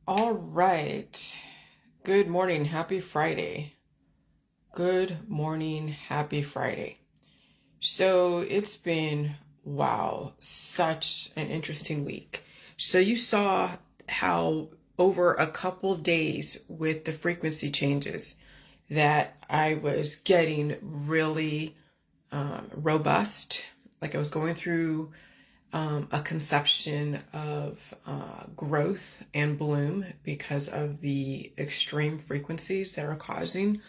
All right. Good morning. Happy Friday. Good morning. Happy Friday. So it's been, wow, such an interesting week. So you saw how over a couple days with the frequency changes that I was getting really robust. Like I was going through a conception of growth and bloom because of the extreme frequencies that are causing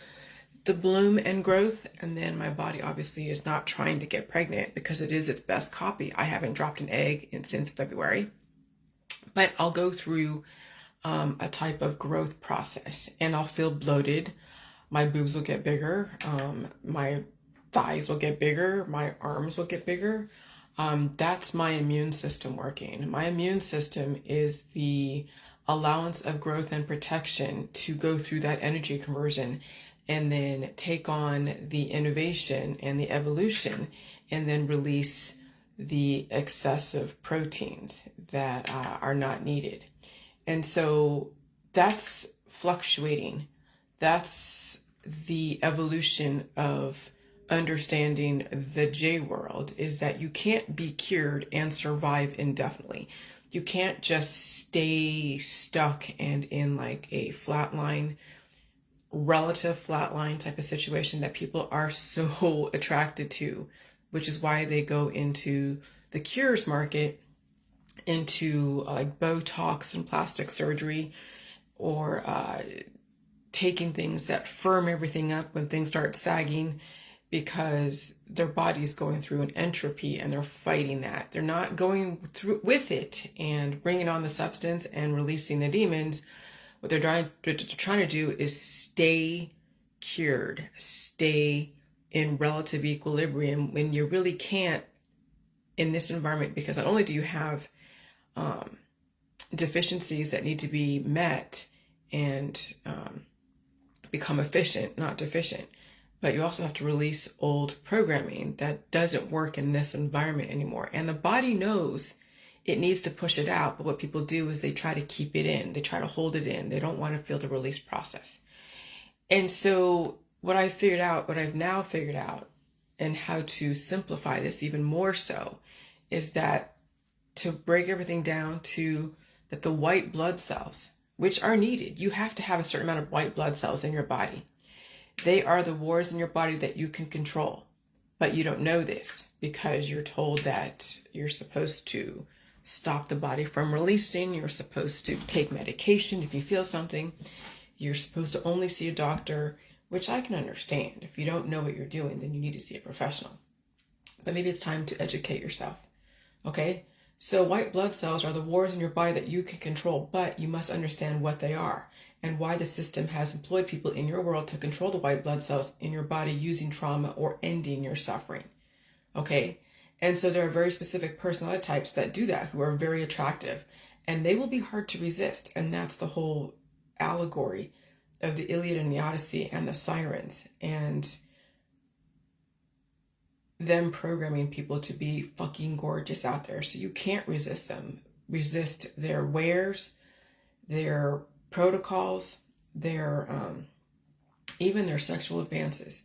the bloom and growth. And then my body obviously is not trying to get pregnant because it is its best copy. I haven't dropped an egg since February, but I'll go through a type of growth process and I'll feel bloated. My boobs will get bigger. My thighs will get bigger. My arms will get bigger. That's my immune system working. My immune system is the allowance of growth and protection to go through that energy conversion and then take on the innovation and the evolution and then release the excessive proteins that are not needed. And so that's fluctuating. That's the evolution of understanding the J world, is that you can't be cured and survive indefinitely. You can't just stay stuck and in like a flatline, relative flatline type of situation that people are so attracted to, which is why they go into the cures market, into like Botox and plastic surgery, or taking things that firm everything up when things start sagging, because their body's going through an entropy and they're fighting that. They're not going through with it and bringing on the substance and releasing the demons. What they're trying to do is stay cured, stay in relative equilibrium when you really can't in this environment, because not only do you have deficiencies that need to be met and become efficient, not deficient, but you also have to release old programming that doesn't work in this environment anymore. And the body knows it needs to push it out, but what people do is they try to keep it in. They try to hold it in. They don't want to feel the release process. And so what I've now figured out, and how to simplify this even more so, is that to break everything down to that the white blood cells, which are needed, you have to have a certain amount of white blood cells in your body. They are the wars in your body that you can control, but you don't know this because you're told that you're supposed to stop the body from releasing. You're supposed to take medication if you feel something. You're supposed to only see a doctor, which I can understand. If you don't know what you're doing, then you need to see a professional. But maybe it's time to educate yourself. Okay? So white blood cells are the wars in your body that you can control, but you must understand what they are and why the system has employed people in your world to control the white blood cells in your body using trauma or ending your suffering. Okay? And so there are very specific personality types that do that, who are very attractive, and they will be hard to resist. And that's the whole allegory of the Iliad and the Odyssey and the sirens, and them programming people to be fucking gorgeous out there. So you can't resist them. Resist their wares, their protocols, their even their sexual advances.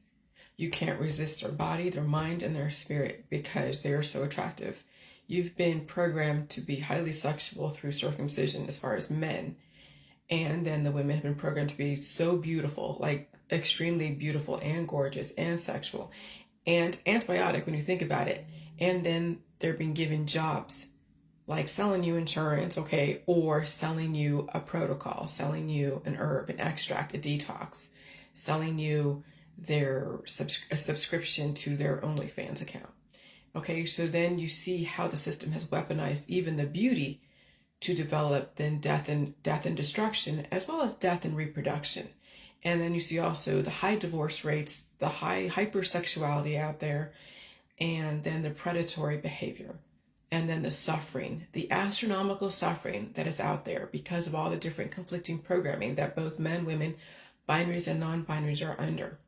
You can't resist their body, their mind, and their spirit because they are so attractive. You've been programmed to be highly sexual through circumcision as far as men. And then the women have been programmed to be so beautiful, like extremely beautiful and gorgeous and sexual and antibiotic when you think about it. And then they're being given jobs like selling you insurance, okay, or selling you a protocol, selling you an herb, an extract, a detox, selling you a subscription to their OnlyFans account. Okay, so then you see how the system has weaponized even the beauty to develop then death and destruction, as well as death and reproduction. And then you see also the high divorce rates, the high hypersexuality out there, and then the predatory behavior, and then the suffering, the astronomical suffering that is out there because of all the different conflicting programming that both men, women, binaries, and non-binaries are under.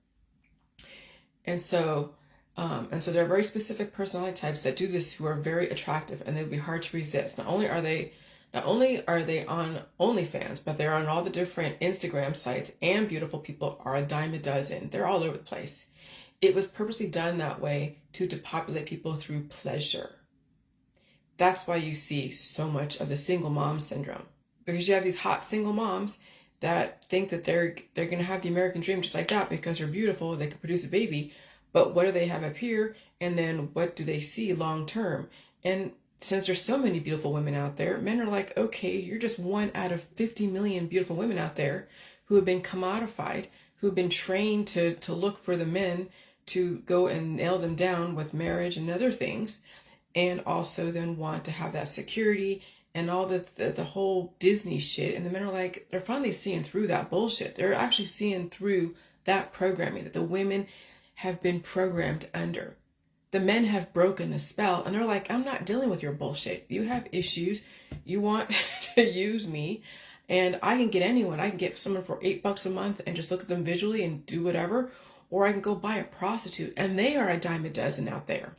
And so there are very specific personality types that do this who are very attractive, and they'll be hard to resist. Not Not only are they on OnlyFans, but they're on all the different Instagram sites, and beautiful people are a dime a dozen. They're all over the place. It was purposely done that way to depopulate people through pleasure. That's why you see so much of the single mom syndrome, because you have these hot single moms that think that they're going to have the American dream just like that because they're beautiful, they can produce a baby. But what do they have up here? And then what do they see long term? And since there's so many beautiful women out there, men are like, okay, you're just one out of 50 million beautiful women out there who have been commodified, who have been trained to look for the men to go and nail them down with marriage and other things, and also then want to have that security and all the whole Disney shit. And the men are like, they're finally seeing through that bullshit. They're actually seeing through that programming that the women have been programmed under. The men have broken the spell, and they're like, I'm not dealing with your bullshit. You have issues. You want to use me, and I can get anyone. I can get someone for $8 a month and just look at them visually and do whatever. Or I can go buy a prostitute, and they are a dime a dozen out there.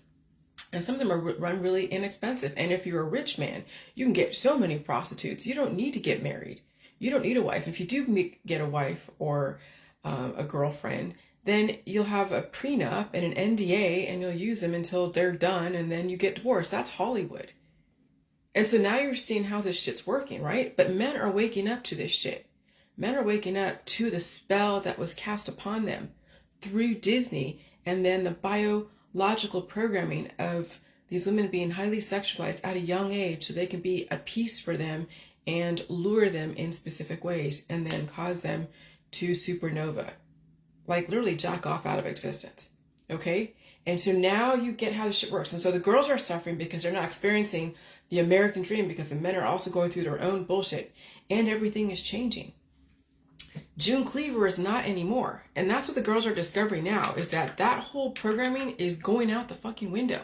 And some of them are run really inexpensive. And if you're a rich man, you can get so many prostitutes. You don't need to get married. You don't need a wife. If you do get a wife or a girlfriend, then you'll have a prenup and an NDA, and you'll use them until they're done, and then you get divorced. That's Hollywood. And so now you're seeing how this shit's working, right? But men are waking up to this shit. Men are waking up to the spell that was cast upon them through Disney, and then the biological programming of these women being highly sexualized at a young age so they can be a piece for them and lure them in specific ways, and then cause them to supernova. Like literally jack off out of existence. Okay? And so now you get how this shit works. And so the girls are suffering because they're not experiencing the American dream, because the men are also going through their own bullshit, and everything is changing. June Cleaver is not anymore. And that's what the girls are discovering now, is that whole programming is going out the fucking window.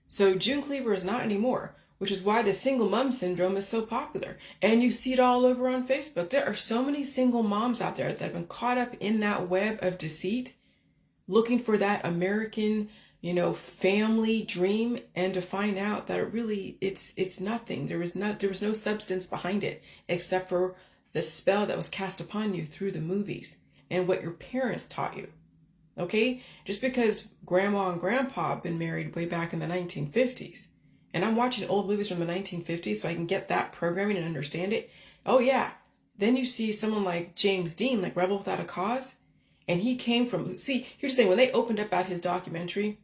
So June Cleaver is not anymore, which is why the single mom syndrome is so popular. And you see it all over on Facebook. There are so many single moms out there that have been caught up in that web of deceit, looking for that American, family dream, and to find out that it's nothing. There was no substance behind it, except for the spell that was cast upon you through the movies and what your parents taught you. Okay? Just because grandma and grandpa have been married way back in the 1950s, and I'm watching old movies from the 1950s so I can get that programming and understand it. Oh yeah. Then you see someone like James Dean, like Rebel Without a Cause, and he came from, see, here's the thing, when they opened up at his documentary,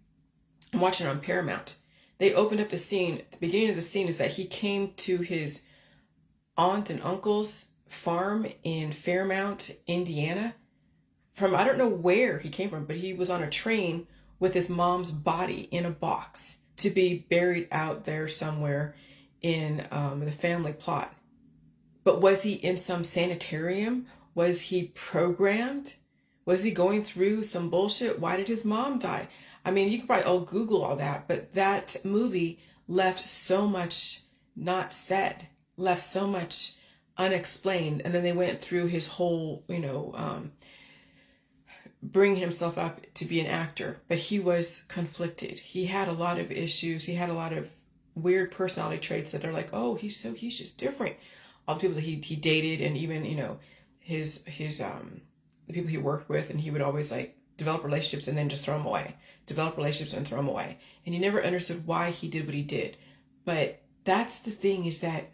I'm watching it on Paramount, they opened up the scene, the beginning of the scene is that he came to his aunt and uncle's farm in Fairmount, Indiana, from, I don't know where he came from, but he was on a train with his mom's body in a box to be buried out there somewhere in the family plot. But was he in some sanitarium? Was he programmed? Was he going through some bullshit? Why did his mom die? I mean, you can probably Google all that, but that movie left so much not said, left so much unexplained. And then they went through his whole, bringing himself up to be an actor, but he was conflicted. He had a lot of issues. He had a lot of weird personality traits that they're like, oh, he's just different. All the people that he dated, and even, his the people he worked with, and he would always like develop relationships and then just throw them away, develop relationships and throw them away. And he never understood why he did what he did. But that's the thing, is that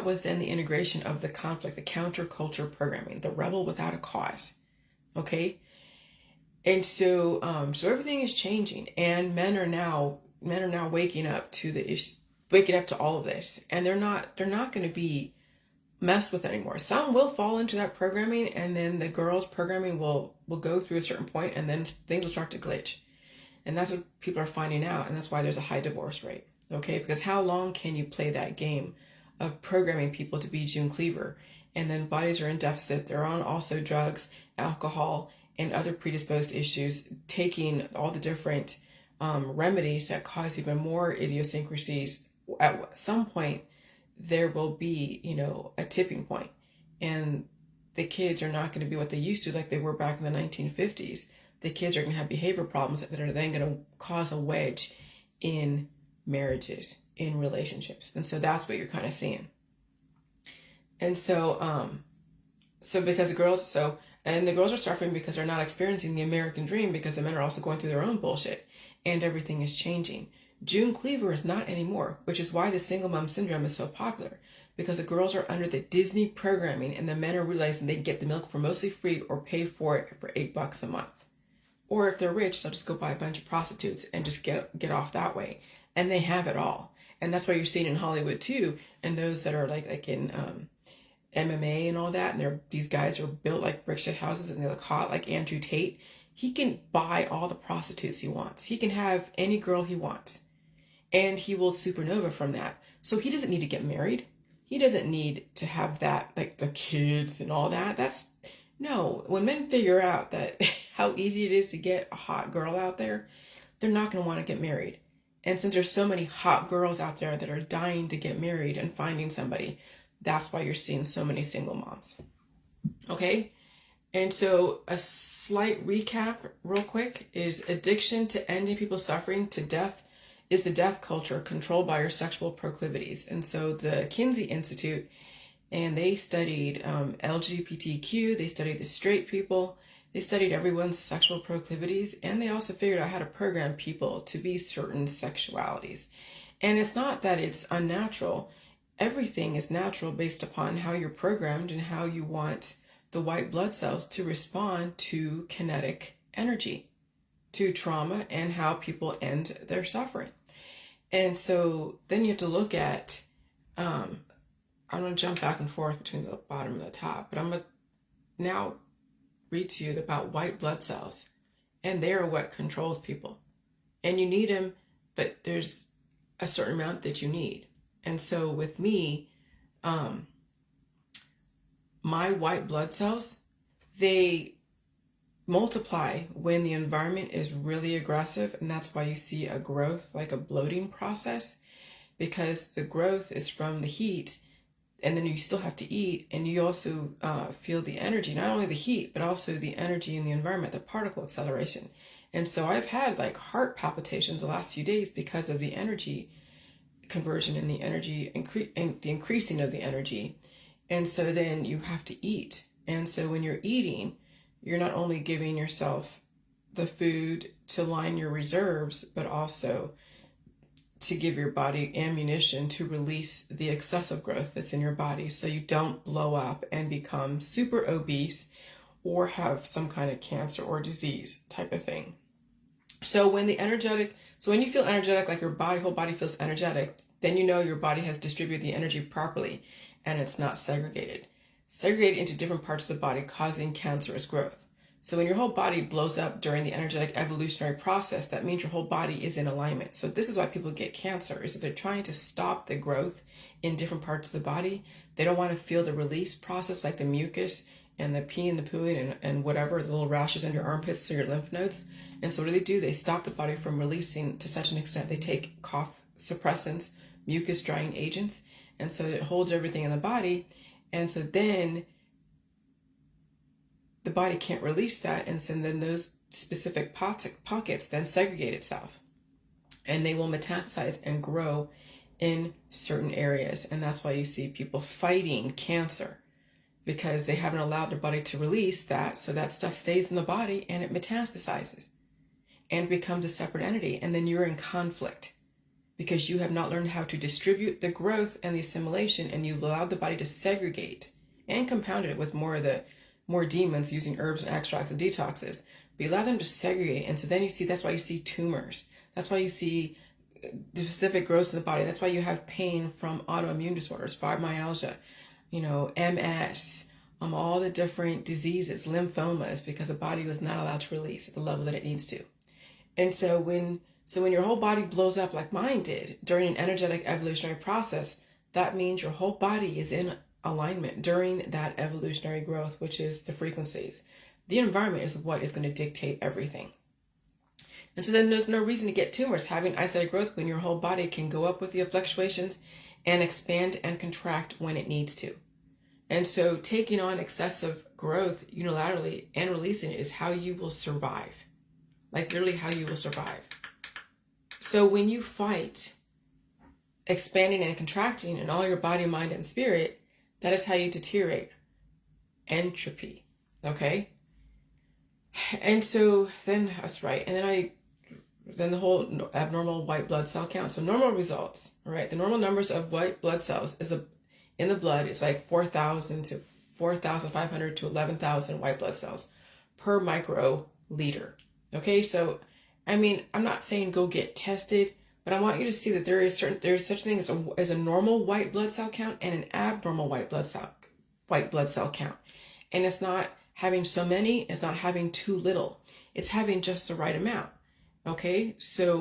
was then the integration of the conflict, the counterculture programming, the rebel without a cause. Okay. And so everything is changing, and men are now waking up to the issue, waking up to all of this, and they're not going to be messed with anymore. Some will fall into that programming, and then the girls' programming will go through a certain point, and then things will start to glitch. And that's what people are finding out, and that's why there's a high divorce rate. Okay. Because how long can you play that game of programming people to be June Cleaver? And then bodies are in deficit. They're on also drugs, alcohol, and other predisposed issues, taking all the different remedies that cause even more idiosyncrasies. At some point, there will be, a tipping point, and the kids are not going to be what they used to, like they were back in the 1950s. The kids are going to have behavior problems that are then going to cause a wedge in marriages, in relationships. And so that's what you're kind of seeing. And so, because the girls, and the girls are suffering because they're not experiencing the American dream, because the men are also going through their own bullshit, and everything is changing. June Cleaver is not anymore, which is why the single mom syndrome is so popular, because the girls are under the Disney programming and the men are realizing they can get the milk for mostly free or pay for it for $8 a month. Or if they're rich, they'll just go buy a bunch of prostitutes and just get off that way. And they have it all. And that's why you're seeing in Hollywood too, and those that are like in MMA and all that, and these guys are built like brick shit houses and they look hot, like Andrew Tate. He can buy all the prostitutes he wants. He can have any girl he wants. And he will supernova from that. So he doesn't need to get married. He doesn't need to have that, like the kids and all that. No. When men figure out that how easy it is to get a hot girl out there, they're not going to want to get married. And since there's so many hot girls out there that are dying to get married and finding somebody, that's why you're seeing so many single moms. Okay? And so a slight recap real quick is addiction to ending people's suffering to death is the death culture controlled by your sexual proclivities. And so the Kinsey Institute, and they studied LGBTQ, they studied the straight people, they studied everyone's sexual proclivities, and they also figured out how to program people to be certain sexualities. And it's not that it's unnatural. Everything is natural based upon how you're programmed and how you want the white blood cells to respond to kinetic energy, to trauma, and how people end their suffering. And so then you have to look at, I'm going to jump back and forth between the bottom and the top, but I'm going to now read to you about white blood cells. And they are what controls people. And you need them, but there's a certain amount that you need. And so with me, my white blood cells, they multiply when the environment is really aggressive, and that's why you see a growth, like a bloating process, because the growth is from the heat, and then you still have to eat, and you also feel the energy, not only the heat, but also the energy in the environment, the particle acceleration. And so I've had like heart palpitations the last few days because of the energy conversion and the energy and the increasing of the energy. And so then you have to eat. And so when you're eating, you're not only giving yourself the food to line your reserves, but also to give your body ammunition to release the excessive growth that's in your body, so you don't blow up and become super obese or have some kind of cancer or disease type of thing. So when you feel energetic, like your whole body feels energetic, then you know your body has distributed the energy properly and it's not segregated into different parts of the body, causing cancerous growth. So when your whole body blows up during the energetic evolutionary process, that means your whole body is in alignment. So this is why people get cancer, is that they're trying to stop the growth in different parts of the body. They don't want to feel the release process, like the mucus and the pee and the pooing and whatever, the little rashes in your armpits through your lymph nodes. And so what do? They stop the body from releasing to such an extent. They take cough suppressants, mucus drying agents, and so it holds everything in the body. And so then the body can't release that, and so then those specific pockets then segregate itself, and they will metastasize and grow in certain areas. And that's why you see people fighting cancer, because they haven't allowed their body to release that, so that stuff stays in the body and it metastasizes and becomes a separate entity. And then you're in conflict because you have not learned how to distribute the growth and the assimilation, and you've allowed the body to segregate and compounded it with more demons using herbs and extracts and detoxes. But you allow them to segregate, and so then that's why you see tumors. That's why you see specific growths in the body. That's why you have pain from autoimmune disorders, fibromyalgia, MS, all the different diseases, lymphomas, because the body was not allowed to release at the level that it needs to. And so when your whole body blows up like mine did during an energetic evolutionary process, that means your whole body is in alignment during that evolutionary growth, which is the frequencies. The environment is what is going to dictate everything. And so then there's no reason to get tumors having isolated growth when your whole body can go up with the fluctuations and expand and contract when it needs to. And so taking on excessive growth unilaterally and releasing it is how you will survive. Like literally how you will survive. So when you fight expanding and contracting in all your body, mind, and spirit, that is how you deteriorate. Entropy. Okay? And so then, that's right. And then the whole abnormal white blood cell count. So normal results, all right? The normal numbers of white blood cells in the blood is like 4,000 to 4,500 to 11,000 white blood cells per microliter. Okay, so I mean, I'm not saying go get tested, but I want you to see that there is such thing as a normal white blood cell count and an abnormal white blood cell count. And it's not having so many, it's not having too little. It's having just the right amount. Okay, so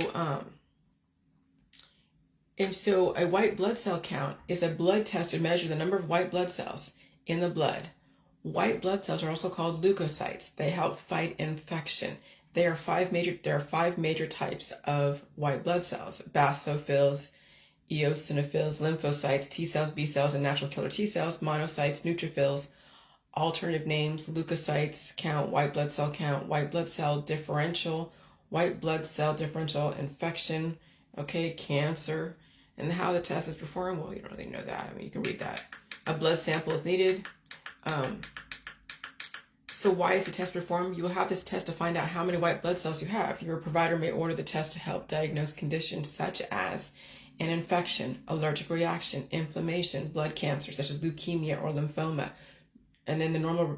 and so a white blood cell count is a blood test to measure the number of white blood cells in the blood. White blood cells are also called leukocytes. They help fight infection. There are five major types of white blood cells: basophils, eosinophils, lymphocytes, T cells, B cells, and natural killer T cells, monocytes, neutrophils. Alternative names: leukocytes count, white blood cell count, white blood cell differential, infection, okay, cancer. And how the test is performed, well, you don't really know that. I mean, you can read that. A blood sample is needed. So why is the test performed? You will have this test to find out how many white blood cells you have. Your provider may order the test to help diagnose conditions such as an infection, allergic reaction, inflammation, blood cancer, such as leukemia or lymphoma. And then the normal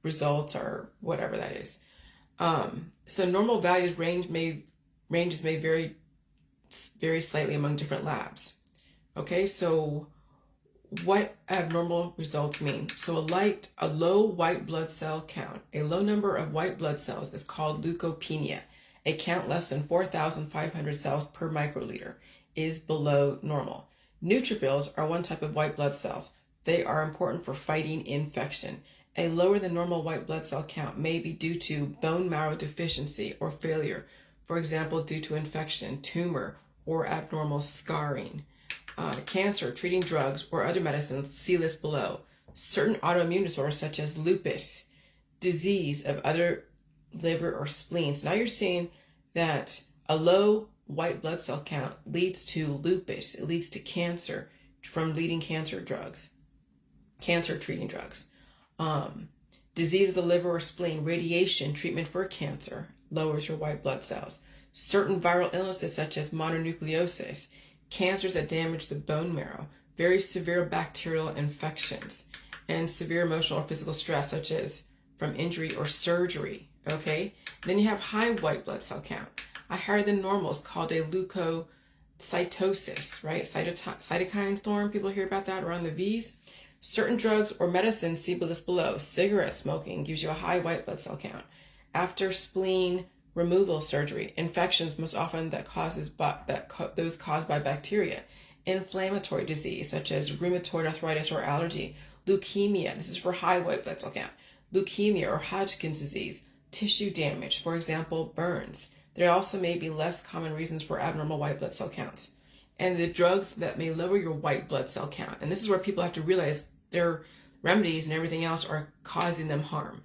results are whatever that is. So normal values ranges may vary slightly among different labs. Okay, so what abnormal results mean? So a low white blood cell count, a low number of white blood cells is called leukopenia. A count less than 4,500 cells per microliter is below normal. Neutrophils are one type of white blood cells. They are important for fighting infection. A lower than normal white blood cell count may be due to bone marrow deficiency or failure, for example, due to infection, tumor, or abnormal scarring. Cancer, treating drugs, or other medicines, see list below. Certain autoimmune disorders such as lupus, disease of other liver or spleen. So now you're seeing that a low white blood cell count leads to lupus. It leads to cancer from treating drugs. Disease of the liver or spleen, radiation treatment for cancer lowers your white blood cells. Certain viral illnesses such as mononucleosis, cancers that damage the bone marrow, very severe bacterial infections, and severe emotional or physical stress such as from injury or surgery. Okay, then you have high white blood cell count. A higher than normal is called a leukocytosis, right? Cytokine storm, people hear about that around the V's. Certain drugs or medicines see this below. Cigarette smoking gives you a high white blood cell count. After spleen removal surgery, infections most often those caused by bacteria. Inflammatory disease such as rheumatoid arthritis or allergy. Leukemia, this is for high white blood cell count. Leukemia or Hodgkin's disease. Tissue damage, for example, burns. There also may be less common reasons for abnormal white blood cell counts. And the drugs that may lower your white blood cell count. And this is where people have to realize their remedies and everything else are causing them harm.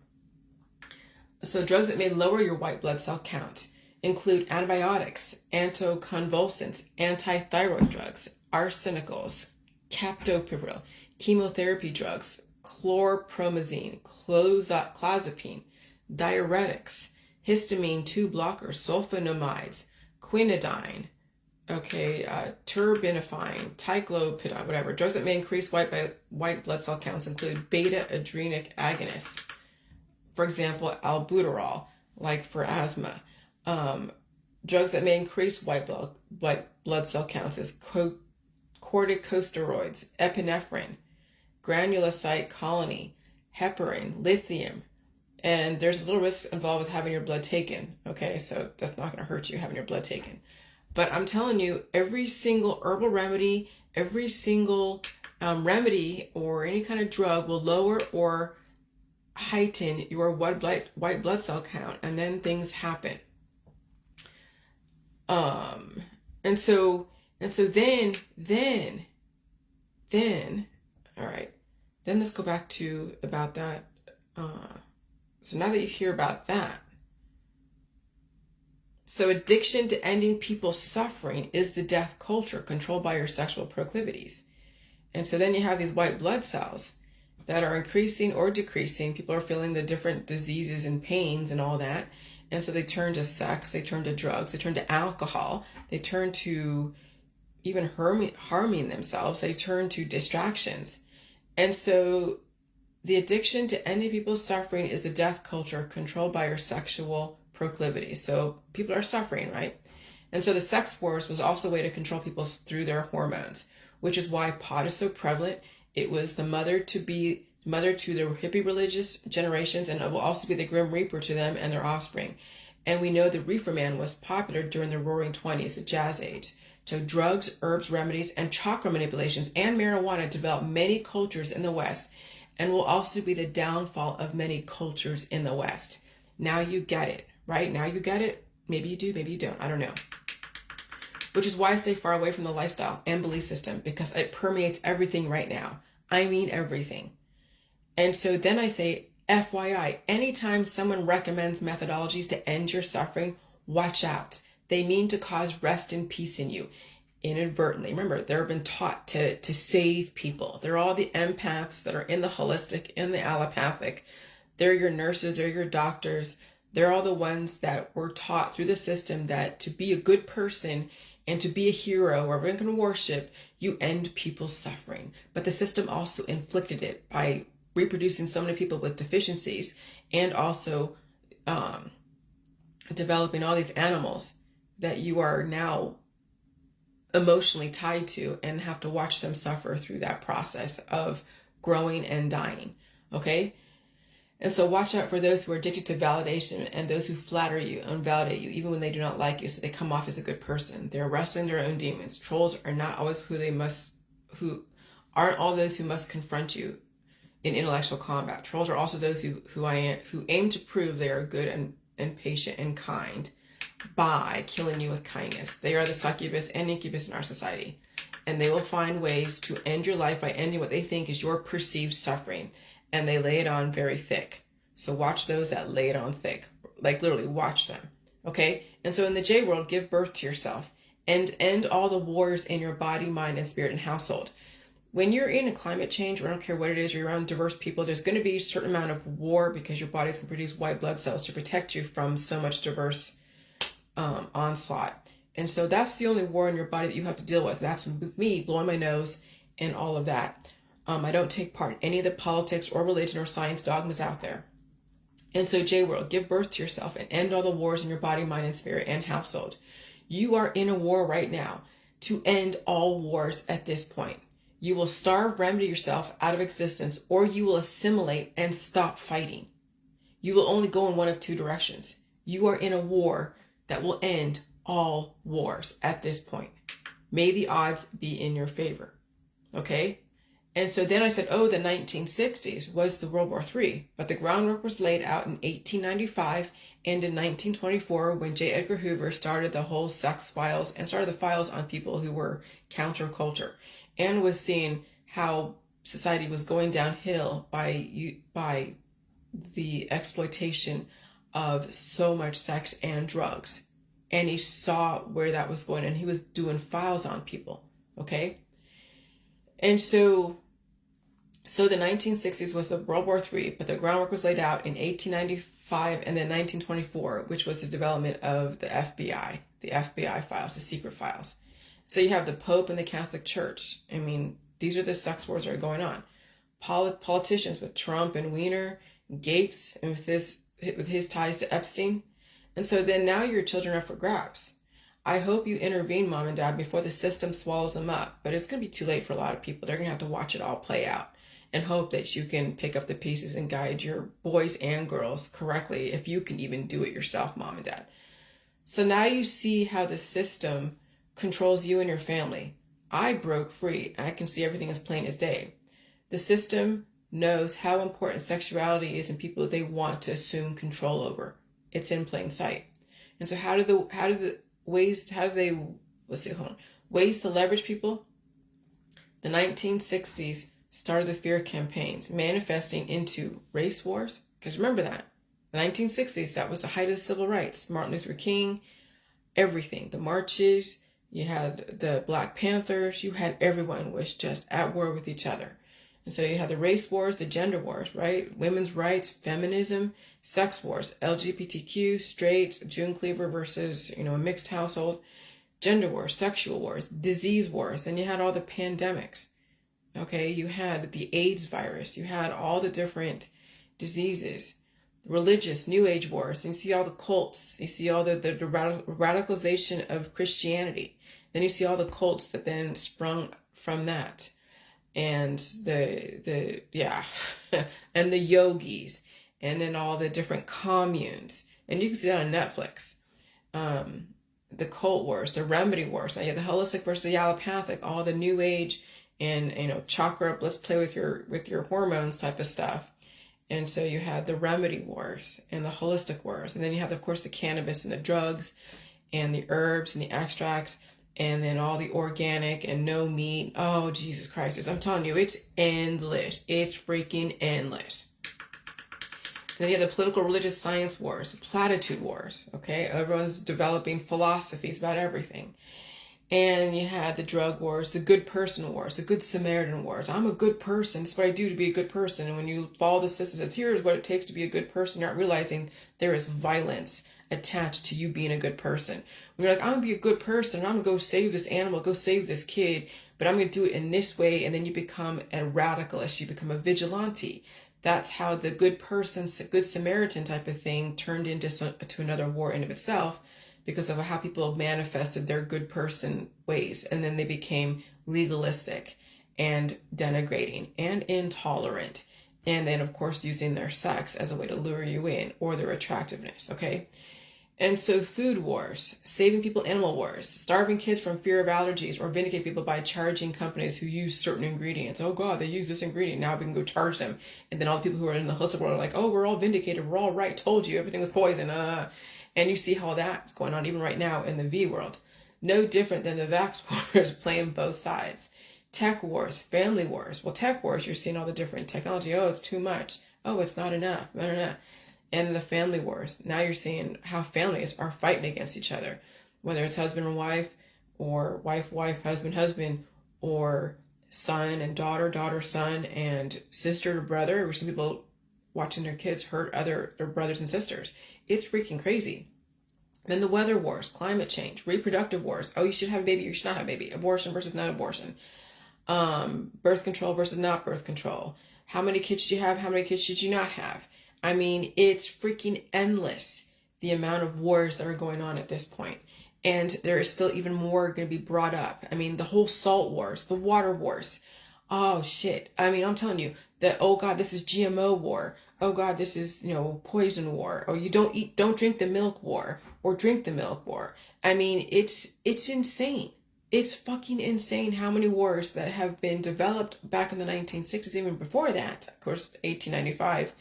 So drugs that may lower your white blood cell count include antibiotics, anticonvulsants, antithyroid drugs, arsenicals, captopril, chemotherapy drugs, chlorpromazine, clozapine, diuretics, histamine 2 blockers, sulfonamides, quinidine, terbinafine, ticlopidine, whatever. Drugs that may increase white blood cell counts include beta-adrenic agonists. For example, albuterol, like for asthma. Drugs that may increase white blood cell counts is corticosteroids, epinephrine, granulocyte colony, heparin, lithium. And there's a little risk involved with having your blood taken. Okay, so that's not going to hurt you having your blood taken. But I'm telling you, every single herbal remedy, every single remedy or any kind of drug will lower or heighten your white blood cell count, and then things happen. And so then, all right, then let's go back to about that. So now that you hear about that, So addiction to ending people's suffering is the death culture controlled by your sexual proclivities. And so then you have these white blood cells that are increasing or decreasing. People are feeling the different diseases and pains and all that. And so they turn to sex, they turn to drugs, they turn to alcohol, they turn to even harming themselves, they turn to distractions. And so the addiction to ending people's suffering is the death culture controlled by your sexual proclivity. So people are suffering, right? And so the sex wars was also a way to control people through their hormones, which is why pot is so prevalent. It was the mother to the hippie religious generations, and it will also be the grim reaper to them and their offspring. And we know the reefer man was popular during the roaring 20s, the jazz age. So drugs, herbs, remedies, and chakra manipulations and marijuana developed many cultures in the West, and will also be the downfall of many cultures in the West. Now you get it, right? Now you get it. Maybe you do, maybe you don't. I don't know. Which is why I stay far away from the lifestyle and belief system, because it permeates everything right now. I mean everything. And so then I say, FYI, anytime someone recommends methodologies to end your suffering, watch out. They mean to cause rest and peace in you inadvertently. Remember, they've been taught to save people. They're all the empaths that are in the holistic, in the allopathic. They're your nurses, they're your doctors. They're all the ones that were taught through the system that to be a good person and to be a hero or everyone can worship, you end people's suffering. But the system also inflicted it by reproducing so many people with deficiencies and also developing all these animals that you are now emotionally tied to and have to watch them suffer through that process of growing and dying. Okay? And so watch out for those who are addicted to validation and those who flatter you and validate you, even when they do not like you, so they come off as a good person. They're wrestling their own demons. Trolls are not always who aren't all those who must confront you in intellectual combat. Trolls are also those who aim to prove they are good and patient and kind by killing you with kindness. They are the succubus and incubus in our society. And they will find ways to end your life by ending what they think is your perceived suffering. And they lay it on very thick. So watch those that lay it on thick. Like literally watch them. Okay? And so in the J world, give birth to yourself. And end all the wars in your body, mind, and spirit and household. When you're in a climate change, or I don't care what it is, you're around diverse people, there's going to be a certain amount of war because your body's going to produce white blood cells to protect you from so much diverse onslaught. And so that's the only war in your body that you have to deal with. That's with me blowing my nose and all of that. I don't take part in any of the politics or religion or science dogmas out there. And so J-World, give birth to yourself and end all the wars in your body, mind, and spirit and household. You are in a war right now to end all wars at this point. You will starve, remedy yourself out of existence, or you will assimilate and stop fighting. You will only go in one of two directions. You are in a war that will end all wars at this point. May the odds be in your favor. Okay? And so then I said, the 1960s was the World War III, but the groundwork was laid out in 1895 and in 1924 when J. Edgar Hoover started the whole sex files and started the files on people who were counterculture and was seeing how society was going downhill by the exploitation of so much sex and drugs. And he saw where that was going and he was doing files on people. Okay? And so the 1960s was the World War III, but the groundwork was laid out in 1895 and then 1924, which was the development of the FBI files, the secret files. So you have the Pope and the Catholic Church. I mean, these are the sex wars that are going on. Politicians with Trump and Weiner, Gates, and with his ties to Epstein. And so then now your children are for grabs. I hope you intervene, Mom and Dad, before the system swallows them up. But it's going to be too late for a lot of people. They're going to have to watch it all play out and hope that you can pick up the pieces and guide your boys and girls correctly if you can even do it yourself, Mom and Dad. So now you see how the system controls you and your family. I broke free. I can see everything as plain as day. The system knows how important sexuality is in people they want to assume control over. It's in plain sight. And so ways to leverage people? The 1960s started the fear campaigns, manifesting into race wars. Because remember that. The 1960s, that was the height of civil rights. Martin Luther King, everything. The marches, you had the Black Panthers, you had everyone was just at war with each other. And so you had the race wars, the gender wars, right? Women's rights, feminism, sex wars, LGBTQ, straight, June cleaver versus, a mixed household, gender wars, sexual wars, disease wars, and you had all the pandemics. Okay, you had the AIDS virus, you had all the different diseases, religious, New Age wars, and you see all the cults, you see all the radicalization of Christianity. Then you see all the cults that then sprung from that. And and the yogis, and then all the different communes. And you can see that on Netflix. The cult wars, the remedy wars. Now you have the holistic versus the allopathic, all the New Age and chakra, let's play with your hormones type of stuff. And so you had the remedy wars and the holistic wars. And then you have, of course, the cannabis and the drugs and the herbs and the extracts, and then all the organic and no meat. Oh, Jesus Christ. I'm telling you, it's endless. It's freaking endless. And then you have the political, religious, science wars, the platitude wars. Okay, everyone's developing philosophies about everything. And you had the drug wars, the good person wars, the good Samaritan wars. I'm a good person. This is what I do to be a good person. And when you follow the system that here's what it takes to be a good person, you're not realizing there is violence attached to you being a good person. When you're like, I'm going to be a good person, and I'm going to go save this animal, go save this kid, but I'm going to do it in this way, and then you become a radicalist, you become a vigilante. That's how the good person, good Samaritan type of thing turned into to another war in of itself, because of how people manifested their good person ways. And then they became legalistic and denigrating and intolerant. And then, of course, using their sex as a way to lure you in, or their attractiveness, okay? And so food wars, saving people, animal wars, starving kids from fear of allergies, or vindicate people by charging companies who use certain ingredients. Oh God, they use this ingredient, now we can go charge them. And then all the people who are in the holistic world are like, oh, we're all vindicated, we're all right, told you, everything was poison. And you see how that's going on even right now in the V world. No different than the vax wars playing both sides. Tech wars, family wars. Well, tech wars, you're seeing all the different technology. Oh, it's too much. Oh, it's not enough. No. And the family wars. Now you're seeing how families are fighting against each other, whether it's husband and wife, or wife, husband, or son and daughter, son, and sister to brother. We're seeing people watching their kids hurt their brothers and sisters. It's freaking crazy. Then the weather wars, climate change, reproductive wars. Oh, you should have a baby, you should not have a baby. Abortion versus not abortion. Birth control versus not birth control. How many kids do you have? How many kids should you not have? I mean, it's freaking endless, the amount of wars that are going on at this point. And there is still even more going to be brought up. I mean, the whole salt wars, the water wars. Oh, shit. I mean, I'm telling you that, oh, God, this is GMO war. Oh, God, this is, poison war. Or you don't drink the milk war, or drink the milk war. I mean, it's insane. It's fucking insane how many wars that have been developed back in the 1960s, even before that. Of course, 1895,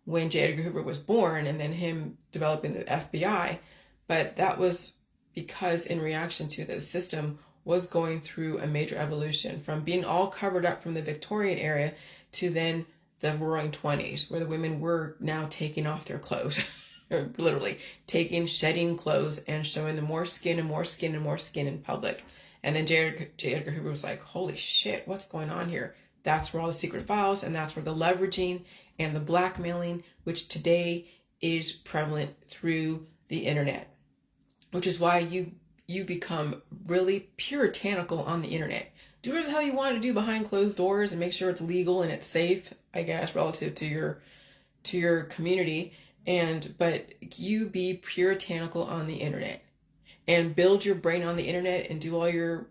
when J. Edgar Hoover was born, and then him developing the FBI. But that was because in reaction to the system was going through a major evolution from being all covered up from the Victorian era to then the Roaring 20s, where the women were now taking off their clothes, literally shedding clothes and showing them more skin and more skin and more skin in public. And then J. Edgar Hoover was like, holy shit, what's going on here? That's where all the secret files, and that's where the leveraging and the blackmailing, which today is prevalent through the internet, which is why you become really puritanical on the internet. Do whatever the hell you want to do behind closed doors and make sure it's legal and it's safe, I guess, relative to your community. But you be puritanical on the internet and build your brain on the internet and do all your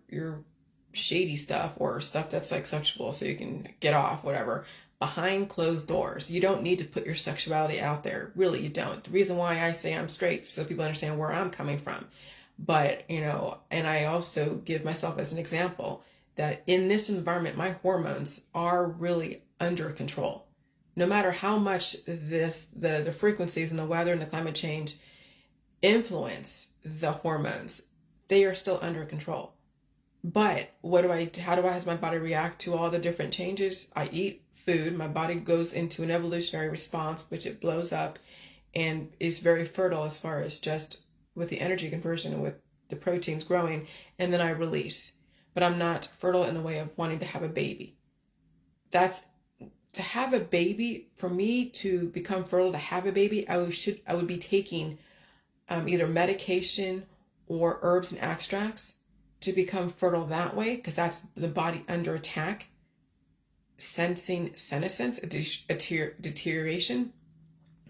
shady stuff, or stuff that's like sexual so you can get off, whatever, behind closed doors. You don't need to put your sexuality out there. Really, you don't. The reason why I say I'm straight is so people understand where I'm coming from. But, and I also give myself as an example that in this environment, my hormones are really under control. No matter how much the frequencies and the weather and the climate change influence the hormones, they are still under control. But how does my body react to all the different changes? I eat food. My body goes into an evolutionary response, which it blows up and is very fertile as far as just with the energy conversion and with the protein's growing, and then I release. But I'm not fertile in the way of wanting to have a baby. That's to have a baby. For me to become fertile to have a baby, I would be taking either medication or herbs and extracts to become fertile that way, because that's the body under attack, sensing senescence, a deterioration,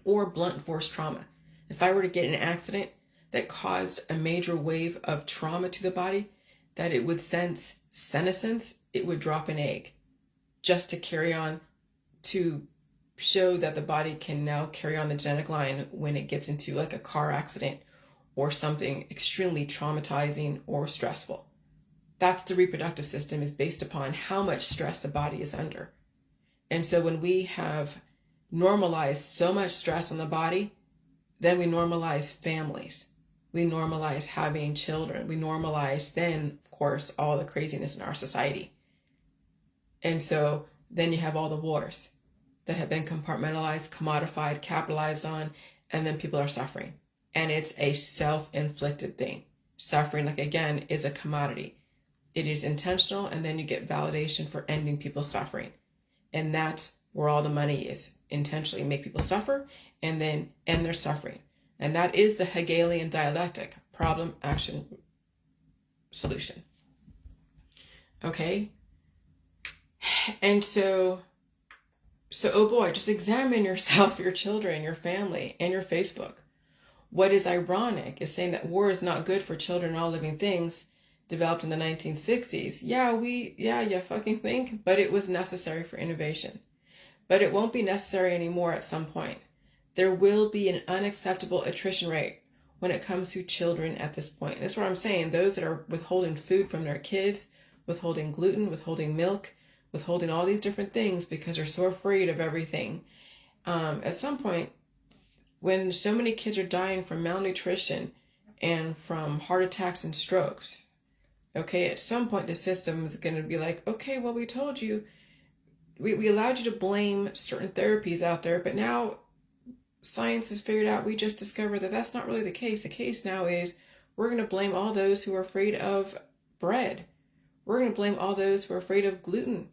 or blunt force trauma. If I were to get in an accident that caused a major wave of trauma to the body, that it would sense senescence, it would drop an egg just to carry on, to show that the body can now carry on the genetic line when it gets into like a car accident or something extremely traumatizing or stressful. That's the reproductive system, is based upon how much stress the body is under. And so when we have normalized so much stress on the body, then we normalize families. We normalize having children. We normalize then, of course, all the craziness in our society. And so then you have all the wars that have been compartmentalized, commodified, capitalized on, and then people are suffering. And it's a self-inflicted thing. Suffering, like again, is a commodity. It is intentional, and then you get validation for ending people's suffering. And that's where all the money is. Intentionally make people suffer and then end their suffering. And that is the Hegelian dialectic: problem, action, solution. Okay? And so oh boy, just examine yourself, your children, your family, and your Facebook. What is ironic is saying that war is not good for children and all living things, developed in the 1960s. You fucking think, but it was necessary for innovation. But it won't be necessary anymore at some point. There will be an unacceptable attrition rate when it comes to children at this point. That's what I'm saying. Those that are withholding food from their kids, withholding gluten, withholding milk, withholding all these different things because they're so afraid of everything. At some point, when so many kids are dying from malnutrition and from heart attacks and strokes, okay, at some point the system is going to be like, okay, well, we told you, we allowed you to blame certain therapies out there, but now science has figured out, we just discovered that that's not really the case. The case now is we're going to blame all those who are afraid of bread. We're going to blame all those who are afraid of gluten.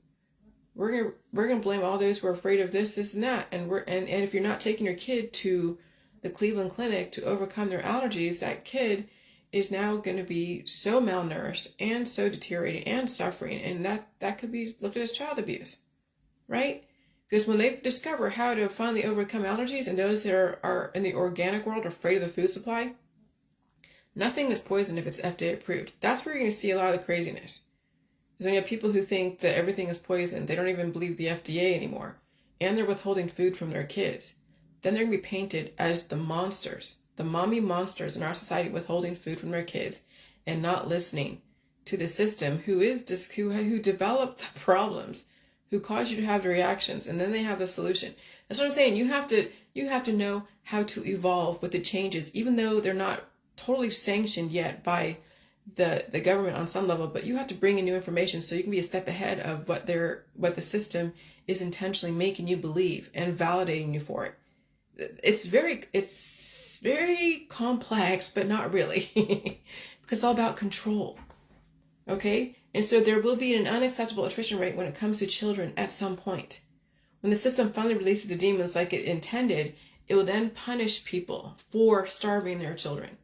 We're going to blame all those who are afraid of this, and that. And if you're not taking your kid to the Cleveland Clinic to overcome their allergies, that kid is now going to be so malnourished and so deteriorated and suffering. And that could be looked at as child abuse, right? Because when they discover how to finally overcome allergies, and those that are in the organic world are afraid of the food supply, nothing is poison if it's FDA approved. That's where you're going to see a lot of the craziness. Because when you have people who think that everything is poison, they don't even believe the FDA anymore, and they're withholding food from their kids, then they're going to be painted as the monsters, the mommy monsters in our society, withholding food from their kids and not listening to the system who developed the problems, who cause you to have the reactions, and then they have the solution. That's what I'm saying. You have to know how to evolve with the changes, even though they're not totally sanctioned yet by the government on some level, but you have to bring in new information so you can be a step ahead of what the system is intentionally making you believe and validating you for it. It's very complex, but not really, because it's all about control. Okay? And so there will be an unacceptable attrition rate when it comes to children at some point. When the system finally releases the demons like it intended, it will then punish people for starving their children.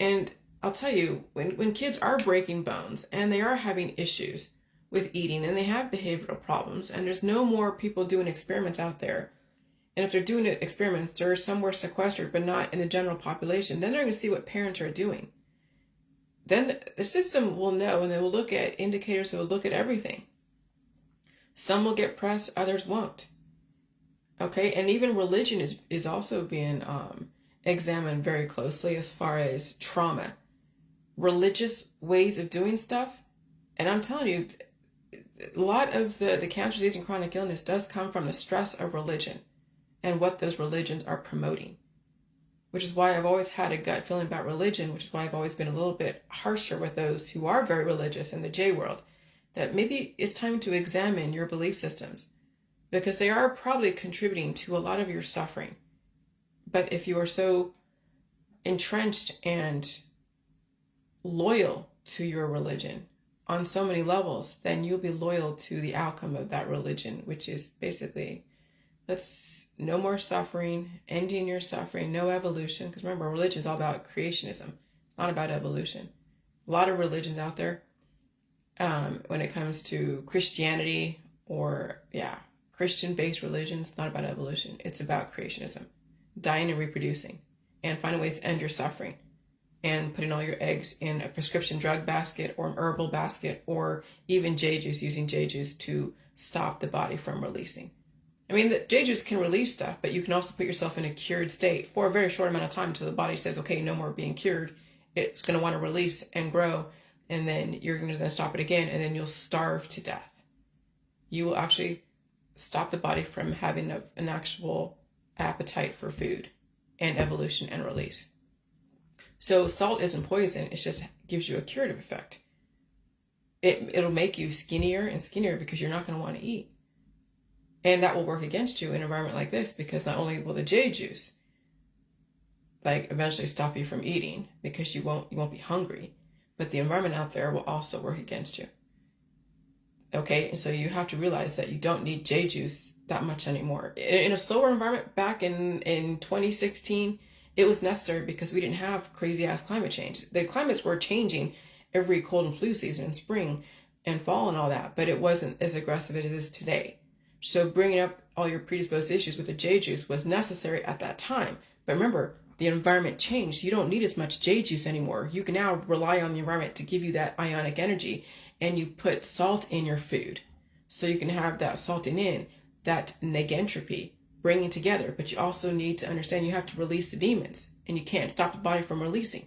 And I'll tell you, when kids are breaking bones and they are having issues with eating and they have behavioral problems, and there's no more people doing experiments out there, and if they're doing experiments, they're somewhere sequestered but not in the general population, then they're going to see what parents are doing. Then the system will know, and they will look at indicators, they will look at everything. Some will get pressed, others won't. Okay, and even religion is also being examined very closely as far as trauma. Religious ways of doing stuff, and I'm telling you, a lot of the cancer, disease, and chronic illness does come from the stress of religion and what those religions are promoting, which is why I've always had a gut feeling about religion, which is why I've always been a little bit harsher with those who are very religious in the J world, that maybe it's time to examine your belief systems, because they are probably contributing to a lot of your suffering. But if you are so entrenched and loyal to your religion on so many levels, then you'll be loyal to the outcome of that religion, which is basically, let's no more suffering, ending your suffering, no evolution. Because remember, religion is all about creationism. It's not about evolution. A lot of religions out there, when it comes to Christianity or, Christian-based religions, it's not about evolution. It's about creationism, dying and reproducing, and finding ways to end your suffering, and putting all your eggs in a prescription drug basket or an herbal basket, or even J juice, using J juice to stop the body from releasing. I mean, the J juice can release stuff, but you can also put yourself in a cured state for a very short amount of time until the body says, okay, no more being cured. It's going to want to release and grow, and then you're going to then stop it again, and then you'll starve to death. You will actually stop the body from having an actual appetite for food and evolution and release. So salt isn't poison. It just gives you a curative effect. It'll make you skinnier and skinnier because you're not going to want to eat. And that will work against you in an environment like this, because not only will the J juice eventually stop you from eating because you won't be hungry, but the environment out there will also work against you. Okay, and so you have to realize that you don't need J juice that much anymore. In a slower environment back in 2016, it was necessary because we didn't have crazy ass climate change. The climates were changing every cold and flu season, spring and fall and all that, but it wasn't as aggressive as it is today. So bringing up all your predisposed issues with the J juice was necessary at that time. But remember, the environment changed. You don't need as much J juice anymore. You can now rely on the environment to give you that ionic energy, and you put salt in your food. So you can have that salting in, that negentropy, bringing together. But you also need to understand you have to release the demons, and you can't stop the body from releasing.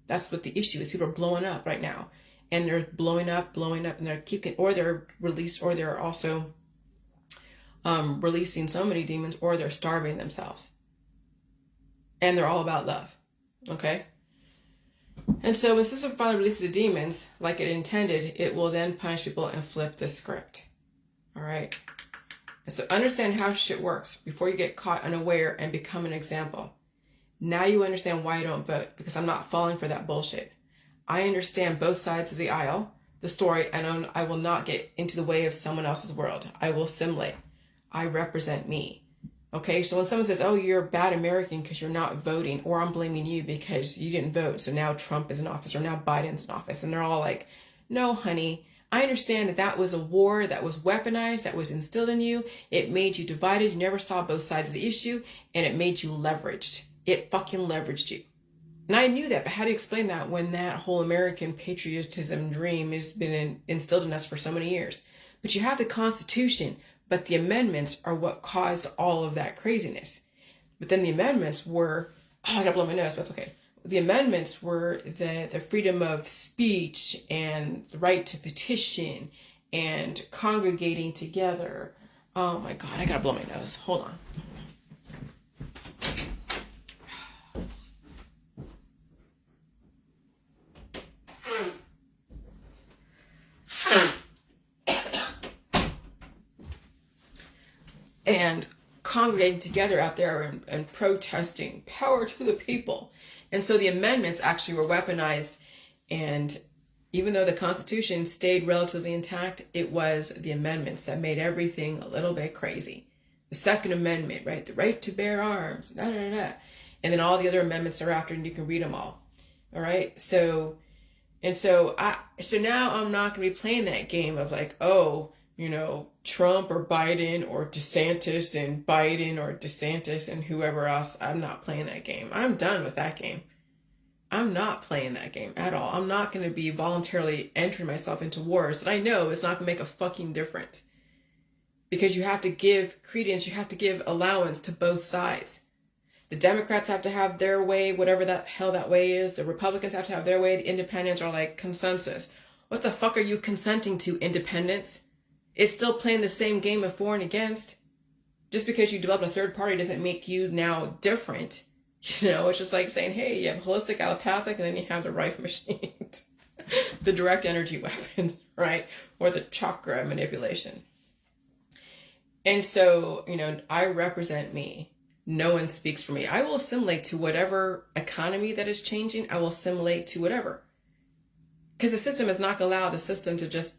That's what the issue is. People are blowing up right now, and they're blowing up, and they're keeping, or they're released, or they're also releasing so many demons, or they're starving themselves. And they're all about love. Okay? And so when Sister finally releases the demons like it intended, it will then punish people and flip the script. All right? And so understand how shit works before you get caught unaware and become an example. Now you understand why I don't vote, because I'm not falling for that bullshit. I understand both sides of the aisle, the story, and I will not get into the way of someone else's world. I will assimilate. I represent me. Okay, so when someone says, oh, you're a bad American because you're not voting, or I'm blaming you because you didn't vote, so now Trump is in office, or now Biden's in office, and they're all like, no, honey, I understand that was a war that was weaponized, that was instilled in you. It made you divided. You never saw both sides of the issue, and it made you leveraged. It fucking leveraged you. And I knew that, but how do you explain that when that whole American patriotism dream has been instilled in us for so many years? But you have the Constitution, but the amendments are what caused all of that craziness. But then the amendments were, I gotta blow my nose, but that's okay. The amendments were the freedom of speech and the right to petition and congregating together. Oh my God, I gotta blow my nose. Hold on. And congregating together out there and protesting, power to the people. And so the amendments actually were weaponized, and even though the Constitution stayed relatively intact, it was the amendments that made everything a little bit crazy. The Second Amendment, right? The right to bear arms, and then all the other amendments are after, and you can read them all. All right? So now I'm not going to be playing that game of like, oh, Trump or Biden or DeSantis and Biden or DeSantis and whoever else. I'm not playing that game. I'm done with that game. I'm not playing that game at all. I'm not going to be voluntarily entering myself into wars that I know is not going to make a fucking difference. Because you have to give credence, you have to give allowance to both sides. The Democrats have to have their way, whatever that hell that way is. The Republicans have to have their way. The independents are like consensus. What the fuck are you consenting to, independents? It's still playing the same game of for and against. Just because you developed a third party doesn't make you now different. It's just like saying, hey, you have holistic, allopathic, and then you have the Rife machines. The direct energy weapons, right? Or the chakra manipulation. And so, I represent me. No one speaks for me. I will assimilate to whatever economy that is changing. I will assimilate to whatever. Because the system is not going to allow the system to just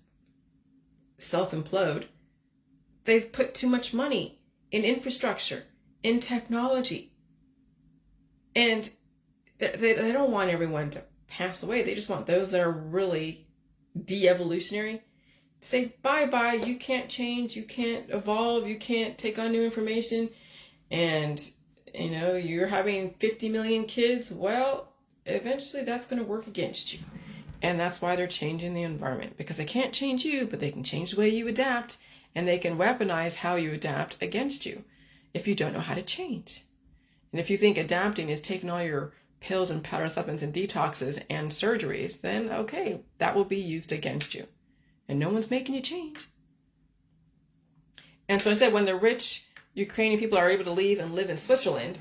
self-implode. They've put too much money in infrastructure, in technology. And they don't want everyone to pass away. They just want those that are really de-evolutionary to say, bye-bye, you can't change, you can't evolve, you can't take on new information. And, you know, you're having 50 million kids. Well, eventually that's going to work against you. And that's why they're changing the environment, because they can't change you, but they can change the way you adapt, and they can weaponize how you adapt against you if you don't know how to change. And if you think adapting is taking all your pills and powder supplements and detoxes and surgeries, then okay, that will be used against you. And no one's making you change. And so I said, when the rich Ukrainian people are able to leave and live in Switzerland,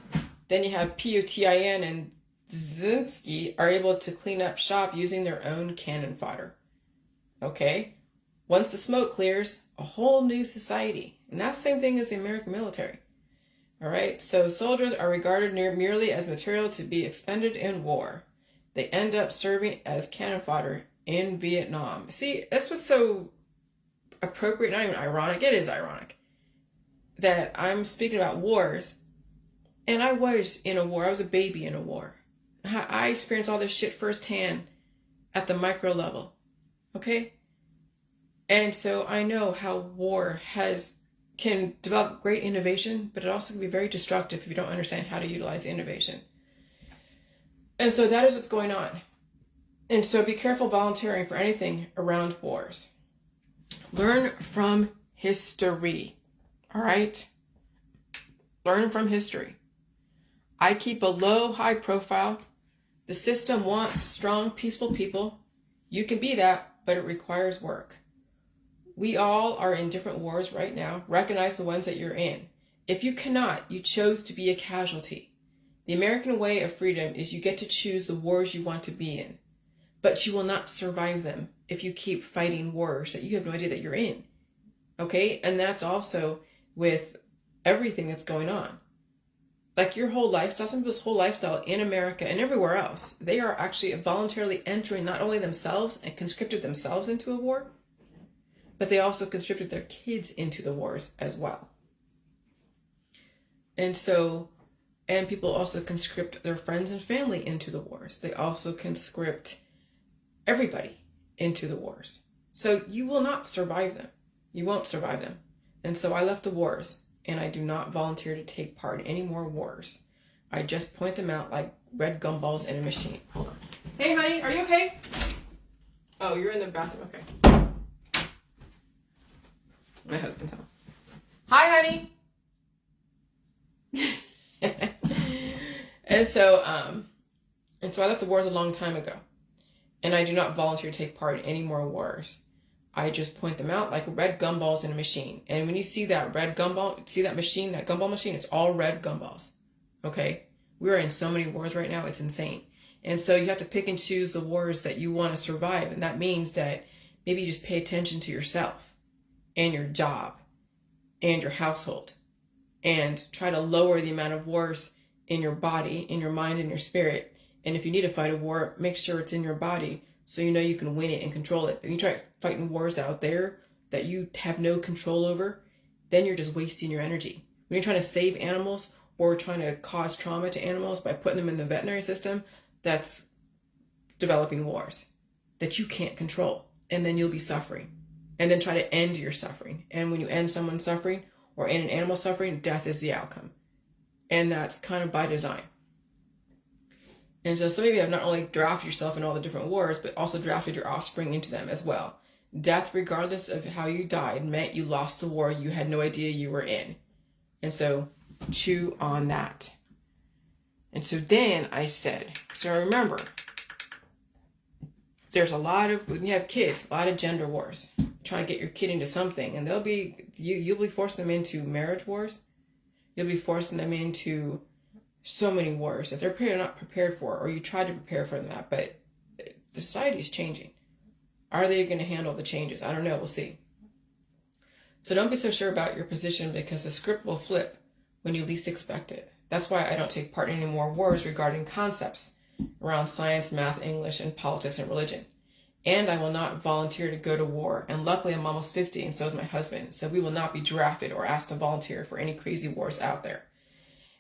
then you have Putin and Zelensky are able to clean up shop using their own cannon fodder. Okay? Once the smoke clears, a whole new society. And that's the same thing as the American military. All right? So soldiers are regarded merely as material to be expended in war. They end up serving as cannon fodder in Vietnam. See, that's what's so appropriate, not even ironic. It is ironic that I'm speaking about wars. And I was in a war. I was a baby in a war. I experienced all this shit firsthand at the micro level. Okay? And so I know how war can develop great innovation, but it also can be very destructive if you don't understand how to utilize innovation. And so that is what's going on. And so be careful volunteering for anything around wars. Learn from history. All right? Learn from history. I keep a low, high profile. The system wants strong, peaceful people. You can be that, but it requires work. We all are in different wars right now. Recognize the ones that you're in. If you cannot, you chose to be a casualty. The American way of freedom is you get to choose the wars you want to be in, but you will not survive them if you keep fighting wars that you have no idea that you're in. Okay? And that's also with everything that's going on. Like your whole lifestyle, some people's whole lifestyle in America and everywhere else, they are actually voluntarily entering not only themselves and conscripted themselves into a war, but they also conscripted their kids into the wars as well. And so, and people also conscript their friends and family into the wars. They also conscript everybody into the wars. So you will not survive them. You won't survive them. And so I left the wars. And I do not volunteer to take part in any more wars. I just point them out like red gumballs in a machine. Hold on. Hey, honey, are you okay? Oh, you're in the bathroom. Okay. My husband's home. Hi, honey. And so I left the wars a long time ago. And I do not volunteer to take part in any more wars. I just point them out like red gumballs in a machine. And when you see that red gumball, see that machine, that gumball machine, it's all red gumballs. Okay? We're in so many wars right now, it's insane. And so you have to pick and choose the wars that you want to survive. And that means that maybe you just pay attention to yourself and your job and your household and try to lower the amount of wars in your body, in your mind, and your spirit. And if you need to fight a war, make sure it's in your body so you know you can win it and control it. If you try fighting wars out there that you have no control over, then you're just wasting your energy. When you're trying to save animals or trying to cause trauma to animals by putting them in the veterinary system, that's developing wars that you can't control. And then you'll be suffering. And then try to end your suffering. And when you end someone's suffering or end an animal suffering, death is the outcome. And that's kind of by design. And so some of you have not only drafted yourself in all the different wars, but also drafted your offspring into them as well. Death, regardless of how you died, meant you lost the war you had no idea you were in. And so chew on that. And so then I said, so remember, there's a lot of, when you have kids, a lot of gender wars. Trying to get your kid into something, and you'll be forcing them into marriage wars. You'll be forcing them into so many wars that they're not prepared for, or you try to prepare for them that, but the society is changing. Are they going to handle the changes? I don't know. We'll see. So don't be so sure about your position, because the script will flip when you least expect it. That's why I don't take part in any more wars regarding concepts around science, math, English, and politics and religion. and I will not volunteer to go to war. And luckily, I'm almost 50, and so is my husband. So we will not be drafted or asked to volunteer for any crazy wars out there.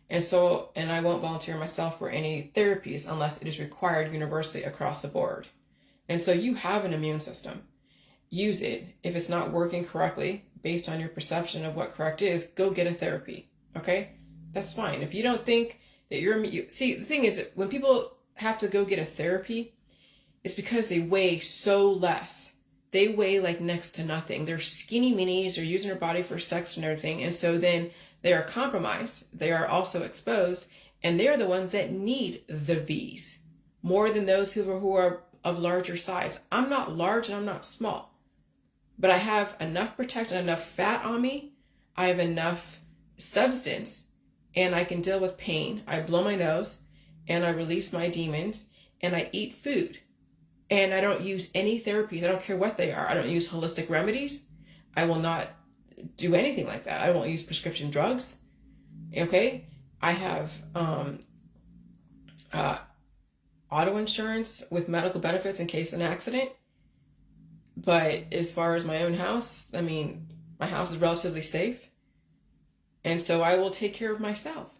And I won't volunteer myself for any therapies unless it is required universally across the board. And so you have an immune system. Use it. If it's not working correctly, based on your perception of what correct is, go get a therapy. Okay? That's fine. If you don't think that see, the thing is that when people have to go get a therapy, it's because they weigh so less. They weigh like next to nothing. They're skinny minis. They're using their body for sex and everything. And so then they are compromised. They are also exposed. And they're the ones that need the V's more than those who are of larger size. I'm not large and I'm not small. But I have enough protection, enough fat on me. I have enough substance. And I can deal with pain. I blow my nose. And I release my demons. And I eat food. And I don't use any therapies. I don't care what they are. I don't use holistic remedies. I will not do anything like that. I won't use prescription drugs. Okay? I have auto insurance with medical benefits in case of an accident. But as far as my own house, I mean, my house is relatively safe. And so I will take care of myself.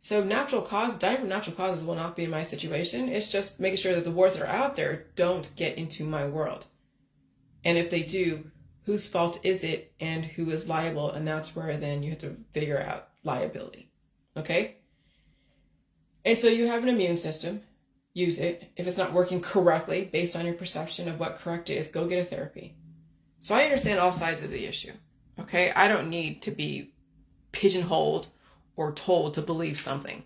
So dying from natural causes will not be in my situation. It's just making sure that the wars that are out there don't get into my world. And if they do, whose fault is it and who is liable? And that's where then you have to figure out liability. Okay? And so you have an immune system. Use it. If it's not working correctly, based on your perception of what correct is, go get a therapy. So I understand all sides of the issue. Okay? I don't need to be pigeonholed or told to believe something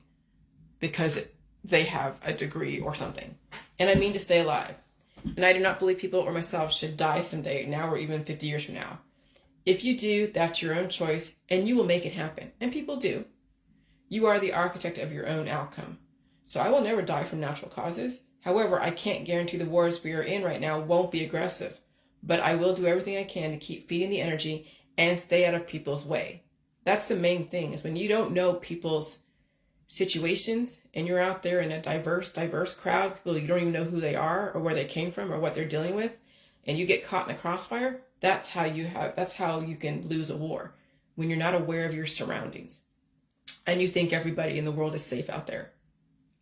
because they have a degree or something. And I mean to stay alive. And I do not believe people or myself should die someday, now or even 50 years from now. If you do, that's your own choice, and you will make it happen. And people do. You are the architect of your own outcome. So I will never die from natural causes. However, I can't guarantee the wars we are in right now won't be aggressive. But I will do everything I can to keep feeding the energy and stay out of people's way. That's the main thing, is when you don't know people's situations and you're out there in a diverse crowd, people you don't even know who they are or where they came from or what they're dealing with, and you get caught in the crossfire, that's how you can lose a war, when you're not aware of your surroundings and you think everybody in the world is safe out there.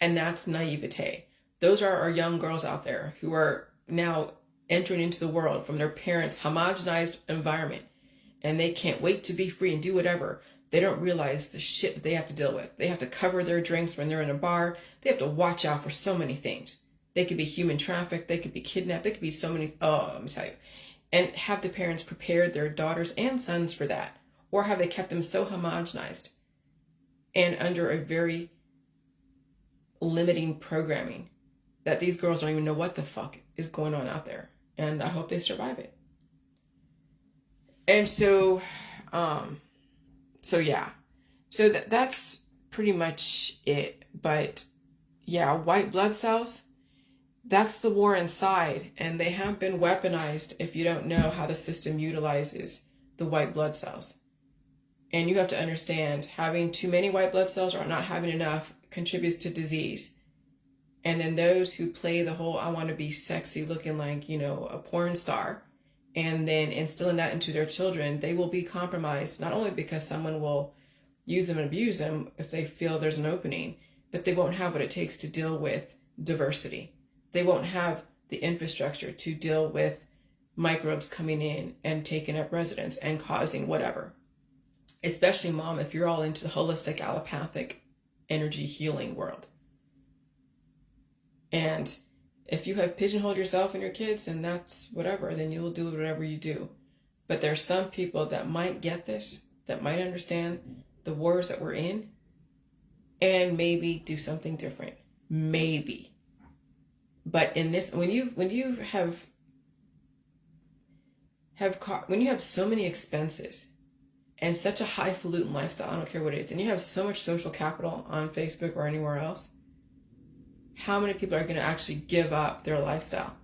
And that's naivete. Those are our young girls out there who are now entering into the world from their parents' homogenized environment. And they can't wait to be free and do whatever. They don't realize the shit that they have to deal with. They have to cover their drinks when they're in a bar. They have to watch out for so many things. They could be human trafficked. They could be kidnapped. They could be so many, let me tell you. And have the parents prepared their daughters and sons for that? Or have they kept them so homogenized and under a very limiting programming that these girls don't even know what the fuck is going on out there? And I hope they survive it. And so yeah. So that's pretty much it. But yeah, white blood cells, that's the war inside. And they have been weaponized if you don't know how the system utilizes the white blood cells. And you have to understand, having too many white blood cells or not having enough contributes to disease. And then those who play the whole, I want to be sexy looking like, a porn star, and then instilling that into their children, they will be compromised, not only because someone will use them and abuse them if they feel there's an opening, but they won't have what it takes to deal with diversity. They won't have the infrastructure to deal with microbes coming in and taking up residence and causing whatever. Especially, mom, if you're all into the holistic allopathic energy healing world. And if you have pigeonholed yourself and your kids, and that's whatever, then you will do whatever you do. But there's some people that might get this, that might understand the wars that we're in, and maybe do something different. Maybe. But in this, when you have so many expenses and such a highfalutin lifestyle, I don't care what it is, and you have so much social capital on Facebook or anywhere else, how many people are going to actually give up their lifestyle?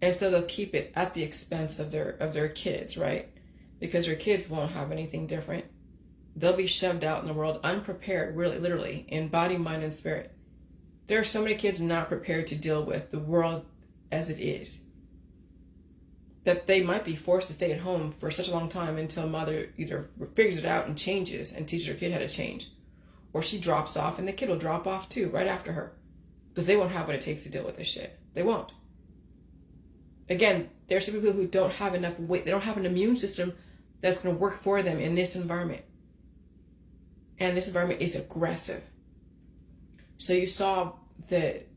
And so they'll keep it at the expense of their kids, right? Because their kids won't have anything different. They'll be shoved out in the world unprepared, really, literally, in body, mind, and spirit. There are so many kids not prepared to deal with the world as it is. that they might be forced to stay at home for such a long time until mother either figures it out and changes and teaches her kid how to change, or she drops off and the kid will drop off too right after her, because they won't have what it takes to deal with this shit. They won't. Again, there's some people who don't have enough weight. They don't have an immune system that's going to work for them in this environment. And this environment is aggressive. So you saw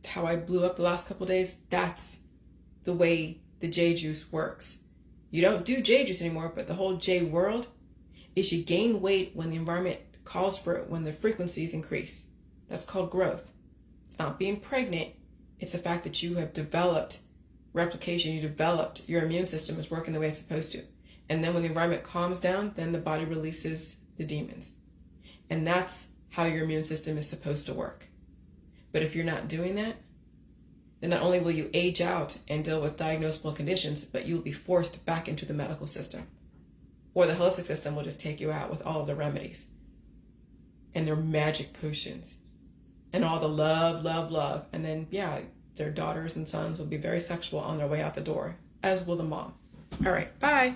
how I blew up the last couple of days. That's the way the J juice works. You don't do J juice anymore, but the whole J world is you gain weight when the environment calls for it, when the frequencies increase. That's called growth. It's not being pregnant. It's the fact that you have developed replication. You developed, your immune system is working the way it's supposed to. And then when the environment calms down, then the body releases the demons. And that's how your immune system is supposed to work. But if you're not doing that, then not only will you age out and deal with diagnosable conditions, but you will be forced back into the medical system. Or the holistic system will just take you out with all of the remedies and their magic potions and all the love, love, love. And then, yeah, their daughters and sons will be very sexual on their way out the door, as will the mom. All right, bye.